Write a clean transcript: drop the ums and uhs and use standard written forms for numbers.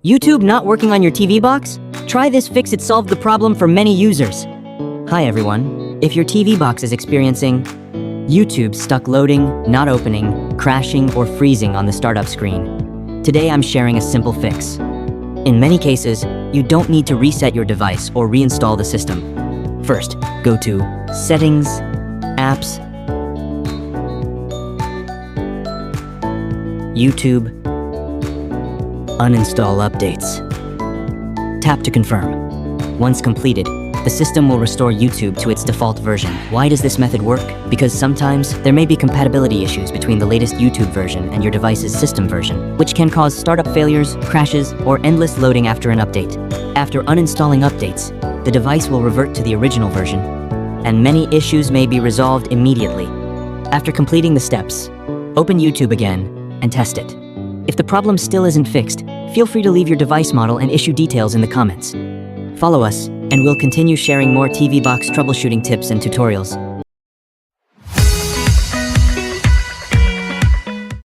YouTube not working on your TV box? Try this fix, it solved the problem for many users. Hi everyone. If your TV box is experiencing YouTube stuck loading, not opening, crashing, or freezing on the startup screen, today I'm sharing a simple fix. In many cases, you don't need to reset your device or reinstall the system. First, go to Settings, Apps, YouTube, Uninstall updates. Tap to confirm. Once completed, the system will restore YouTube to its default version. Why does this method work? Because sometimes there may be compatibility issues between the latest YouTube version and your device's system version, which can cause startup failures, crashes, or endless loading after an update. After uninstalling updates, the device will revert to the original version, and many issues may be resolved immediately. After completing the steps, open YouTube again and test it. If the problem still isn't fixed, feel free to leave your device model and issue details in the comments. Follow us, and we'll continue sharing more TV box troubleshooting tips and tutorials.